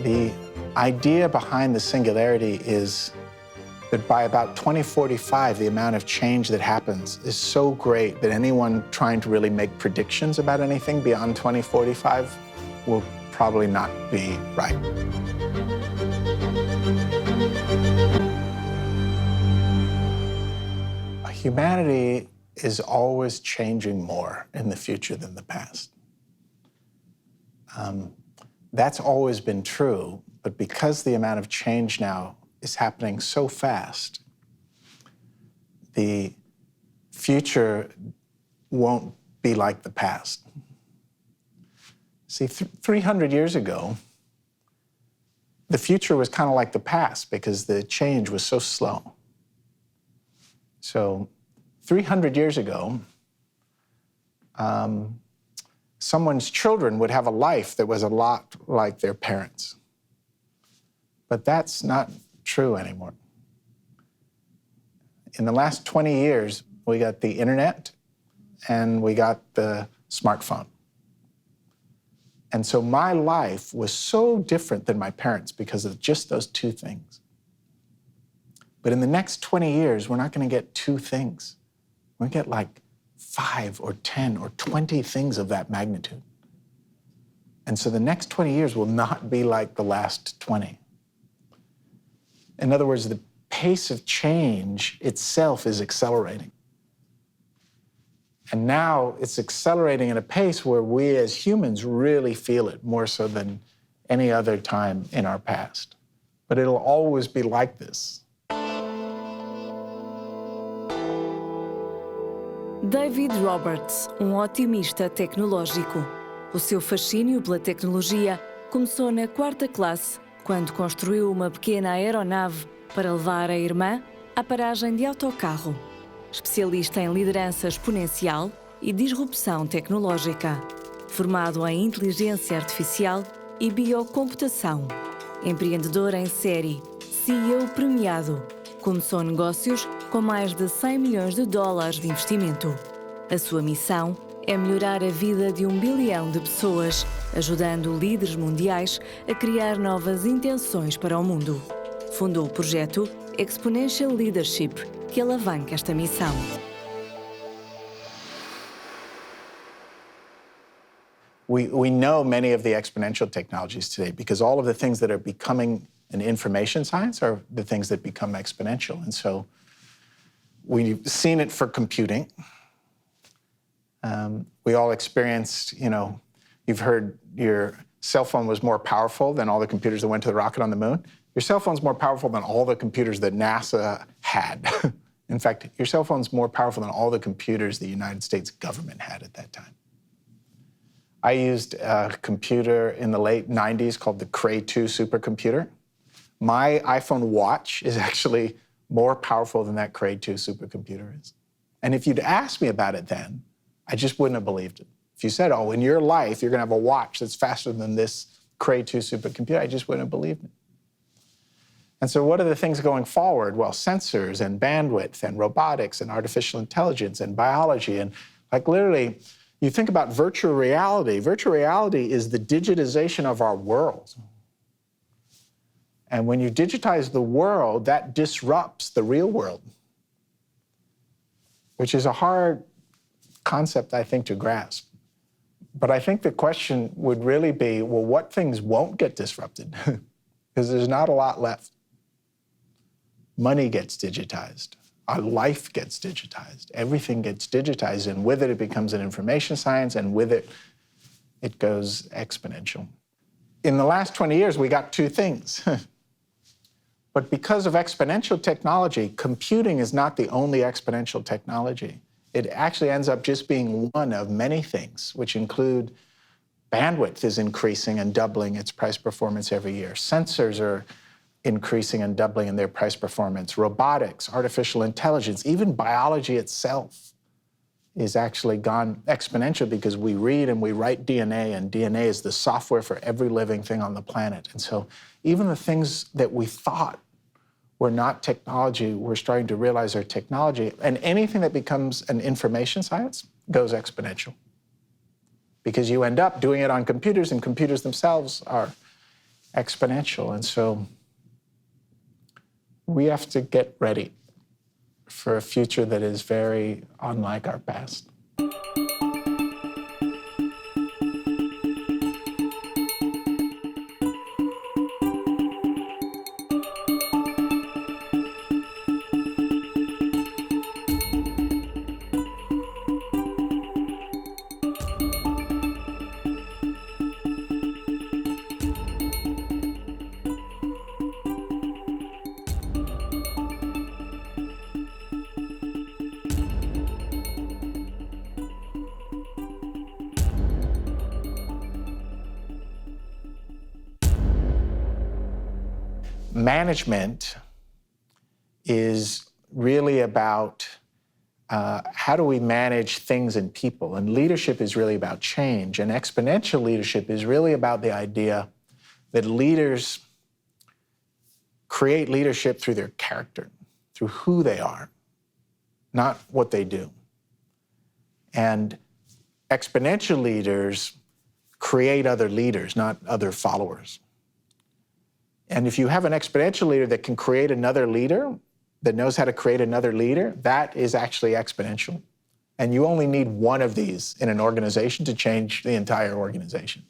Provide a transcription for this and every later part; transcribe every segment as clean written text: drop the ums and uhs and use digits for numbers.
The idea behind the singularity is that by about 2045, the amount of change that happens is so great that anyone trying to really make predictions about anything beyond 2045 will probably not be right. Humanity is always changing more in the future than the past. That's always been true, but because the amount of change now is happening so fast, the future won't be like the past. See, 300 years ago, the future was kind of like the past because the change was so slow. So 300 years ago, someone's children would have a life that was a lot like their parents. But that's not true anymore. In the last 20 years, we got the internet and we got the smartphone. And so my life was so different than my parents because of just those two things. But in the next 20 years, we're not going to get two things. We're going to get like 5 or 10 or 20 things of that magnitude. And so the next 20 years will not be like the last 20. In other words, the pace of change itself is accelerating. And now it's accelerating at a pace where we as humans really feel it more so than any other time in our past. But it'll always be like this. David Roberts, otimista tecnológico. O seu fascínio pela tecnologia começou na 4ª classe, quando construiu uma pequena aeronave para levar a irmã à paragem de autocarro. Especialista em liderança exponencial e disrupção tecnológica. Formado em inteligência artificial e biocomputação. Empreendedor em série, CEO premiado. Começou negócios com mais de 100 milhões de dólares de investimento. A sua missão é melhorar a vida de 1 bilhão de pessoas, ajudando líderes mundiais a criar novas intenções para o mundo. Fundou o projeto Exponential Leadership, que alavanca esta missão. We know many of the exponential technologies today because all of the things that are becoming an information science are the things that become exponential. And so we've seen it for computing. We all experienced, you've heard your cell phone was more powerful than all the computers that went to the rocket on the moon. Your cell phone's more powerful than all the computers that NASA had. In fact, your cell phone's more powerful than all the computers the United States government had at that time. I used a computer in the late 90s called the Cray 2 supercomputer. My iPhone watch is actually more powerful than that Cray 2 supercomputer is. And if you'd asked me about it then, I just wouldn't have believed it. If you said, oh, in your life, you're going to have a watch that's faster than this Cray 2 supercomputer, I just wouldn't have believed it. And so what are the things going forward? Well, sensors and bandwidth and robotics and artificial intelligence and biology. And like literally, you think about virtual reality. Virtual reality is the digitization of our world. And when you digitize the world, that disrupts the real world, which is a hard concept, I think, to grasp. But I think the question would really be, well, what things won't get disrupted? Because there's not a lot left. Money gets digitized. Our life gets digitized. Everything gets digitized, and with it, it becomes an information science, and with it, it goes exponential. In the last 20 years, we got two things. But because of exponential technology, computing is not the only exponential technology. It actually ends up just being one of many things, which include bandwidth is increasing and doubling its price performance every year. Sensors are increasing and doubling in their price performance. Robotics, artificial intelligence, even biology itself is actually gone exponential because we read and we write DNA, and DNA is the software for every living thing on the planet. And so even the things that we thought were not technology, we're starting to realize are technology. And anything that becomes an information science goes exponential, because you end up doing it on computers, and computers themselves are exponential. And so we have to get ready for a future that is very unlike our past. Management is really about how do we manage things and people, and leadership is really about change, and exponential leadership is really about the idea that leaders create leadership through their character, through who they are, not what they do. And exponential leaders create other leaders, not other followers. And if you have an exponential leader that can create another leader, that knows how to create another leader, that is actually exponential. And you only need one of these in an organization to change the entire organization.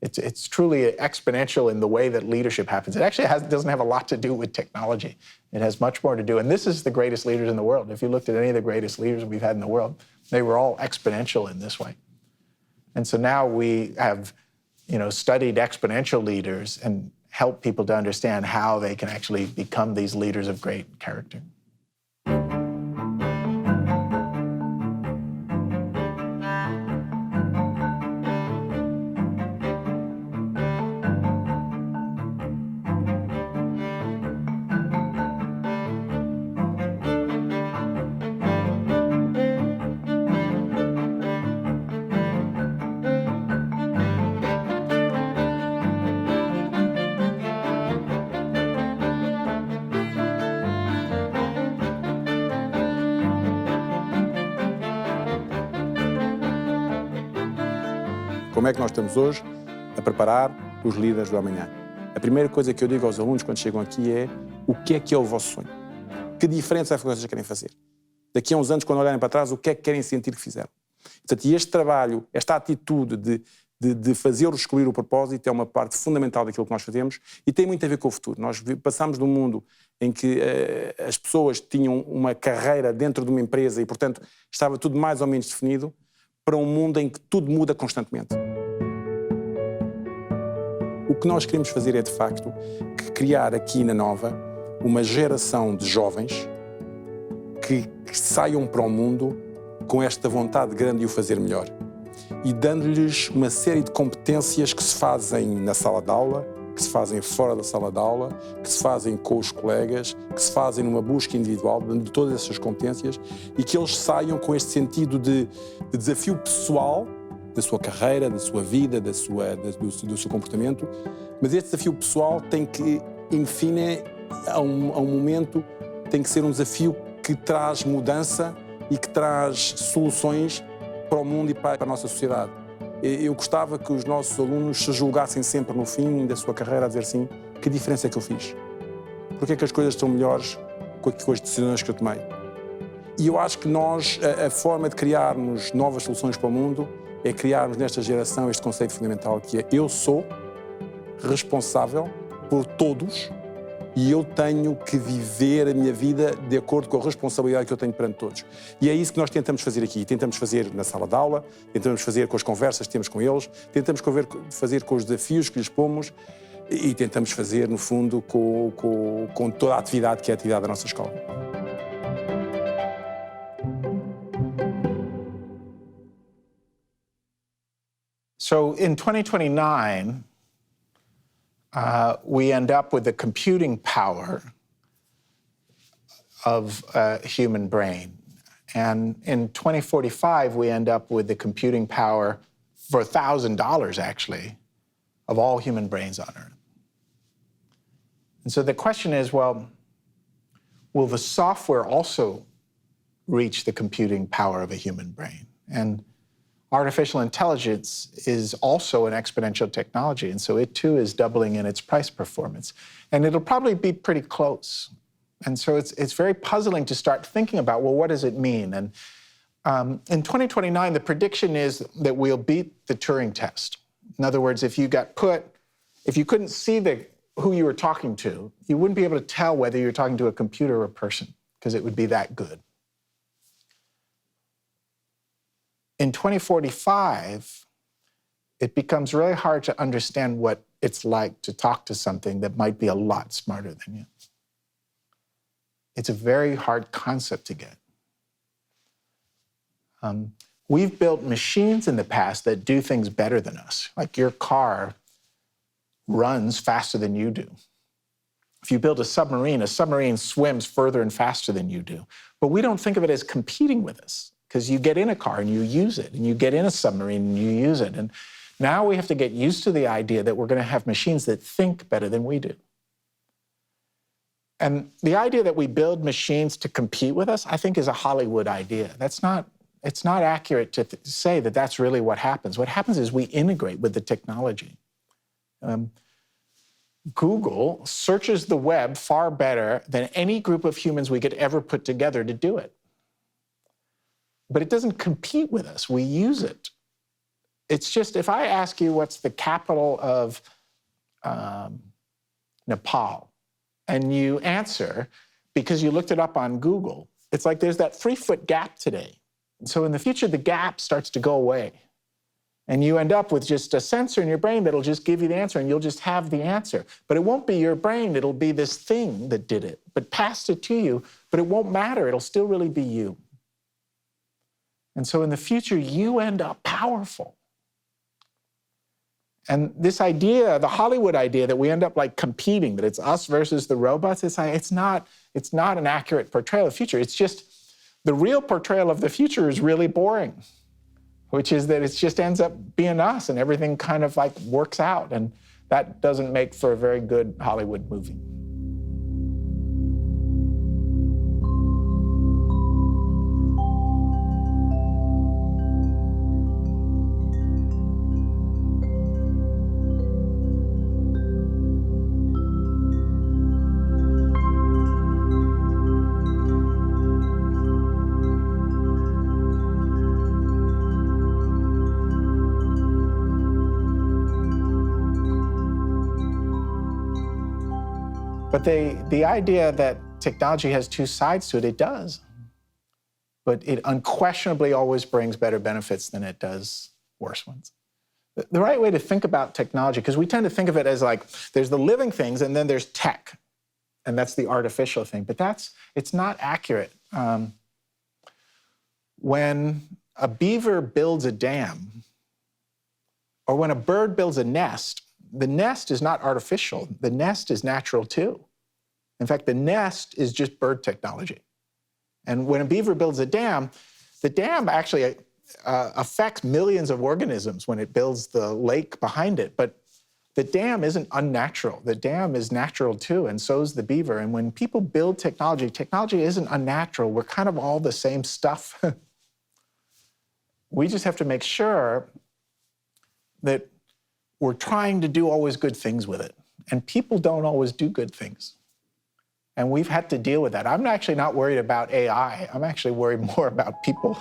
It's truly exponential in the way that leadership happens. It actually doesn't have a lot to do with technology. It has much more to do, and this is the greatest leaders in the world. If you looked at any of the greatest leaders we've had in the world, they were all exponential in this way. And so now we have, studied exponential leaders and help people to understand how they can actually become these leaders of great character. Como é que nós estamos hoje a preparar os líderes do amanhã? A primeira coisa que eu digo aos alunos quando chegam aqui é o que é o vosso sonho? Que diferença é que vocês querem fazer? Daqui a uns anos, quando olharem para trás, o que é que querem sentir que fizeram? Portanto, e este trabalho, esta atitude de fazer-os escolher o propósito é uma parte fundamental daquilo que nós fazemos e tem muito a ver com o futuro. Nós passamos de um mundo em que as pessoas tinham uma carreira dentro de uma empresa e, portanto, estava tudo mais ou menos definido, para um mundo em que tudo muda constantemente. O que nós queremos fazer é, de facto, criar aqui na Nova uma geração de jovens que saiam para o mundo com esta vontade grande de o fazer melhor e dando-lhes uma série de competências que se fazem na sala de aula, que se fazem fora da sala de aula, que se fazem com os colegas, que se fazem numa busca individual de todas essas competências e que eles saiam com este sentido de desafio pessoal da sua carreira, da sua vida, do seu comportamento, mas este desafio pessoal tem que, enfim, a um momento, tem que ser um desafio que traz mudança e que traz soluções para o mundo e para a nossa sociedade. Eu gostava que os nossos alunos se julgassem sempre no fim da sua carreira a dizer assim, que diferença é que eu fiz? Porque é que as coisas estão melhores com as decisões que eu tomei? E eu acho que a forma de criarmos novas soluções para o mundo é criarmos nesta geração este conceito fundamental que é eu sou responsável por todos e eu tenho que viver a minha vida de acordo com a responsabilidade que eu tenho perante todos. E é isso que nós tentamos fazer aqui. Tentamos fazer na sala de aula, tentamos fazer com as conversas que temos com eles, tentamos fazer com os desafios que lhes pomos e tentamos fazer, no fundo, com toda a atividade que é a atividade da nossa escola. So in 2029, we end up with the computing power of a human brain. And in 2045, we end up with the computing power for $1,000, actually, of all human brains on Earth. And so the question is, well, will the software also reach the computing power of a human brain? And artificial intelligence is also an exponential technology, and so it too is doubling in its price performance. And it'll probably be pretty close. And so it's very puzzling to start thinking about, well, what does it mean? And in 2029, the prediction is that we'll beat the Turing test. In other words, if you couldn't see who you were talking to, you wouldn't be able to tell whether you're talking to a computer or a person, because it would be that good. In 2045, it becomes really hard to understand what it's like to talk to something that might be a lot smarter than you. It's a very hard concept to get. We've built machines in the past that do things better than us. Like your car runs faster than you do. If you build a submarine swims further and faster than you do. But we don't think of it as competing with us, because you get in a car and you use it, and you get in a submarine and you use it. And now we have to get used to the idea that we're going to have machines that think better than we do. And the idea that we build machines to compete with us, I think, is a Hollywood idea. It's not accurate to say that that's really what happens. What happens is we integrate with the technology. Google searches the web far better than any group of humans we could ever put together to do it. But it doesn't compete with us. We use it. It's just, if I ask you what's the capital of Nepal, and you answer because you looked it up on Google, it's like there's that 3-foot gap today. So in the future, the gap starts to go away. And you end up with just a sensor in your brain that'll just give you the answer, and you'll just have the answer. But it won't be your brain, it'll be this thing that did it, but passed it to you, but it won't matter, it'll still really be you. And so in the future, you end up powerful. And this idea, the Hollywood idea that we end up like competing, that it's us versus the robots, it's not an accurate portrayal of the future. It's just, the real portrayal of the future is really boring, which is that it just ends up being us and everything kind of like works out. And that doesn't make for a very good Hollywood movie. But the idea that technology has two sides to it, it does. But it unquestionably always brings better benefits than it does worse ones. The right way to think about technology, because we tend to think of it as like, there's the living things and then there's tech, and that's the artificial thing, but it's not accurate. When a beaver builds a dam, or when a bird builds a nest, the nest is not artificial. The nest is natural too. In fact, the nest is just bird technology. And when a beaver builds a dam, the dam actually affects millions of organisms when it builds the lake behind it. But the dam isn't unnatural. The dam is natural too, and so is the beaver. And when people build technology, technology isn't unnatural. We're kind of all the same stuff. We just have to make sure that we're trying to do always good things with it. And people don't always do good things. And we've had to deal with that. I'm actually not worried about AI. I'm actually worried more about people.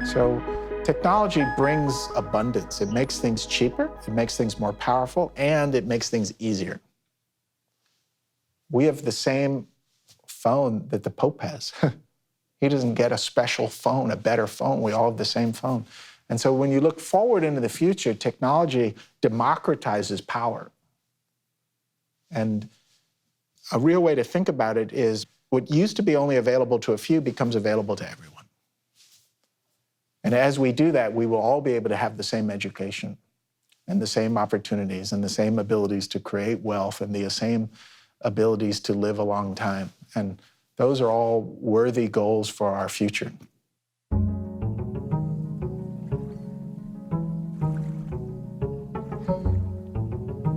So technology brings abundance. It makes things cheaper, it makes things more powerful, and it makes things easier. We have the same phone that the Pope has. He doesn't get a special phone, a better phone. We all have the same phone. And so when you look forward into the future, technology democratizes power. And a real way to think about it is what used to be only available to a few becomes available to everyone. And as we do that, we will all be able to have the same education and the same opportunities and the same abilities to create wealth and the same abilities to live a long time. And those are all worthy goals for our future.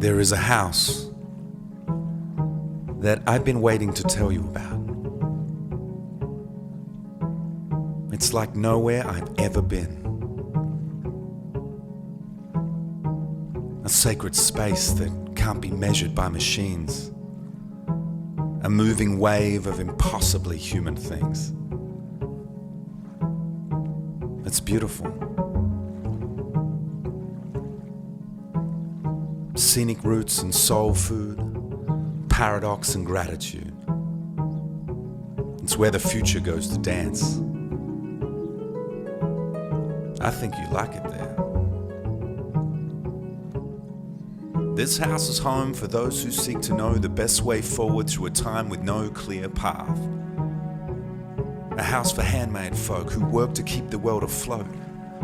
there is a house that I've been waiting to tell you about. It's like nowhere I've ever been. A sacred space that can't be measured by machines. A moving wave of impossibly human things. It's beautiful. Scenic roots and soul food, paradox and gratitude. It's where the future goes to dance. I think you like it there. This house is home for those who seek to know the best way forward through a time with no clear path. A house for handmade folk who work to keep the world afloat,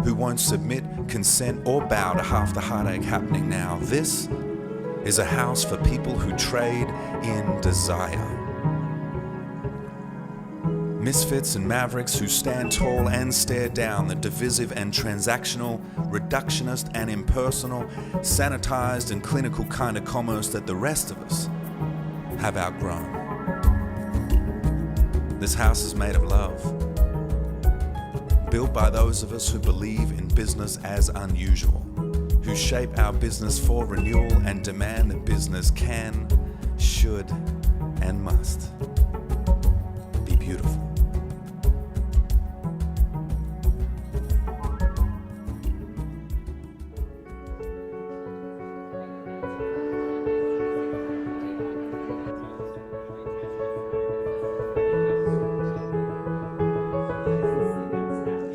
who won't submit, consent, or bow to half the heartache happening now. This is a house for people who trade in desire. Misfits and mavericks who stand tall and stare down the divisive and transactional, reductionist and impersonal, sanitized and clinical kind of commerce that the rest of us have outgrown. This house is made of love, built by those of us who believe in business as unusual, who shape our business for renewal and demand that business can, should, and must be beautiful.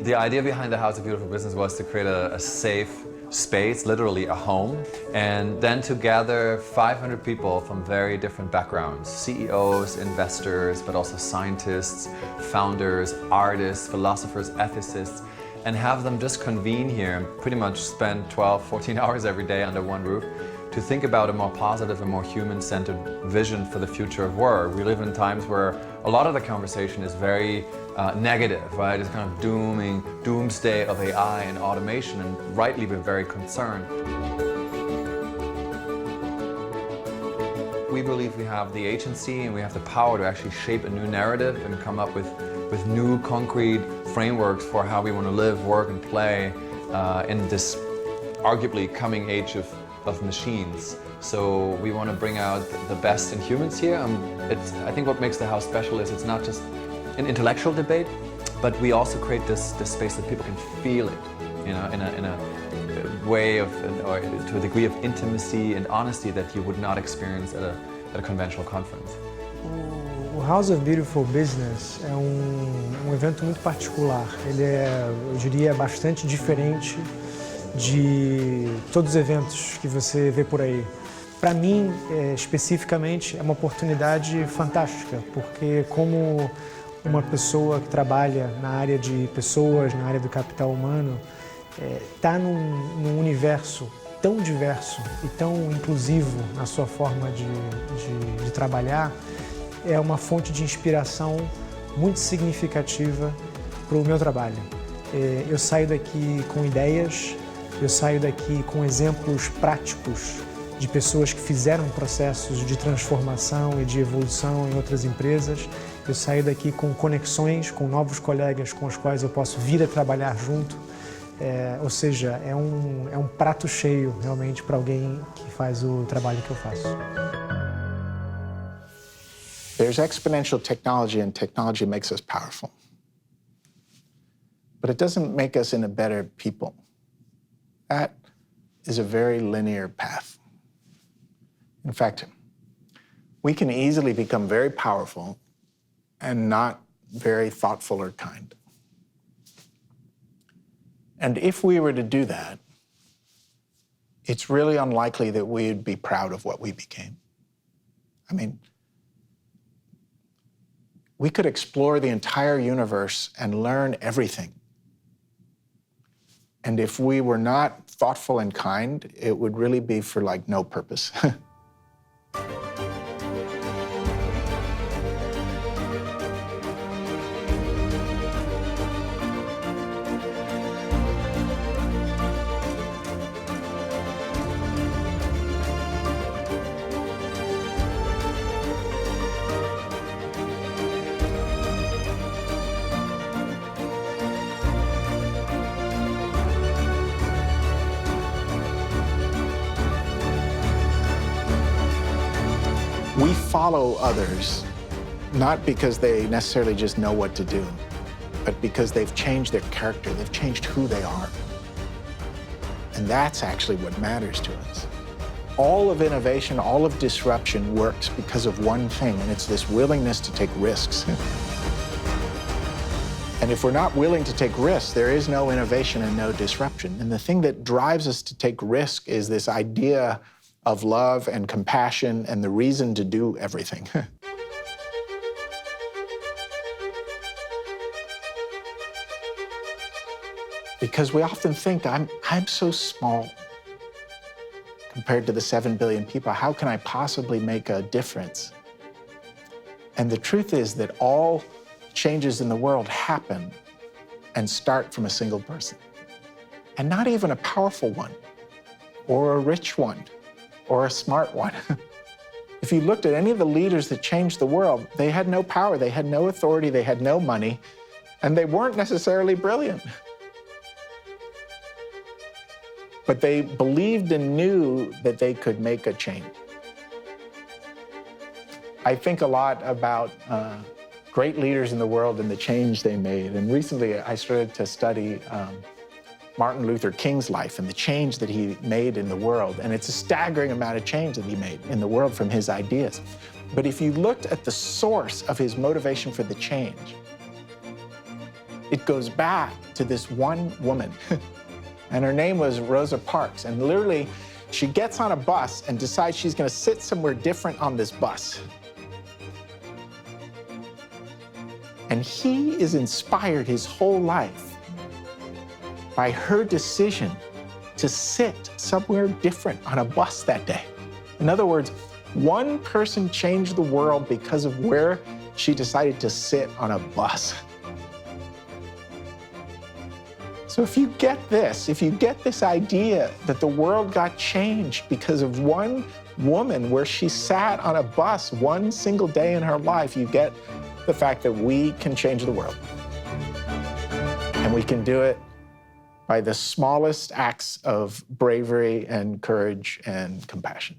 The idea behind the House of Beautiful Business was to create a safe space, literally a home, and then to gather 500 people from very different backgrounds, CEOs, investors, but also scientists, founders, artists, philosophers, ethicists, and have them just convene here and pretty much spend 12, 14 hours every day under one roof to think about a more positive and more human-centered vision for the future of work. We live in times where a lot of the conversation is very negative, right? It's kind of doomsday of AI and automation, and rightly we're very concerned. We believe we have the agency and we have the power to actually shape a new narrative and come up with new concrete frameworks for how we want to live, work, and play in this arguably coming age of machines. So we want to bring out the best in humans here. I think what makes the house special is it's not just an intellectual debate, but we also create this space that people can feel it, you know, in a way of, or to a degree of intimacy and honesty that you would not experience at a conventional conference. O House of Beautiful Business é um evento muito particular. Ele é, eu diria, bastante diferente de todos os eventos que você vê por aí. Para mim, especificamente, é uma oportunidade fantástica, porque como uma pessoa que trabalha na área de pessoas, na área do capital humano, está num universo tão diverso e tão inclusivo na sua forma de trabalhar, é uma fonte de inspiração muito significativa para o meu trabalho. Eu saio daqui com ideias, eu saio daqui com exemplos práticos de pessoas que fizeram processos de transformação e de evolução em outras empresas. Eu saio daqui com conexões, com novos colegas com os quais eu posso vir a trabalhar junto. Ou seja, é um prato cheio realmente para alguém que faz o trabalho que eu faço. There's exponential technology, and technology makes us powerful. But it doesn't make us into better people. That is a very linear path. In fact, we can easily become very powerful and not very thoughtful or kind. And if we were to do that, it's really unlikely that we'd be proud of what we became. I mean, we could explore the entire universe and learn everything. And if we were not thoughtful and kind, it would really be for like no purpose. follow others, not because they necessarily just know what to do, but because they've changed their character, they've changed who they are. And that's actually what matters to us. All of innovation, all of disruption works because of one thing, and it's this willingness to take risks. And if we're not willing to take risks, there is no innovation and no disruption. And the thing that drives us to take risk is this idea of love and compassion and the reason to do everything. Because we often think, I'm so small compared to the 7 billion people. How can I possibly make a difference? And the truth is that all changes in the world happen and start from a single person. And not even a powerful one, or a rich one, or a smart one. If you looked at any of the leaders that changed the world, they had no power, they had no authority, they had no money, and they weren't necessarily brilliant. But they believed and knew that they could make a change. I think a lot about great leaders in the world and the change they made. And recently I started to study Martin Luther King's life and the change that he made in the world. And it's a staggering amount of change that he made in the world from his ideas. But if you looked at the source of his motivation for the change, it goes back to this one woman. And her name was Rosa Parks. And literally, she gets on a bus and decides she's going to sit somewhere different on this bus. And he is inspired his whole life by her decision to sit somewhere different on a bus that day. In other words, one person changed the world because of where she decided to sit on a bus. So if you get this idea that the world got changed because of one woman where she sat on a bus one single day in her life, you get the fact that we can change the world. And we can do it by the smallest acts of bravery and courage and compassion.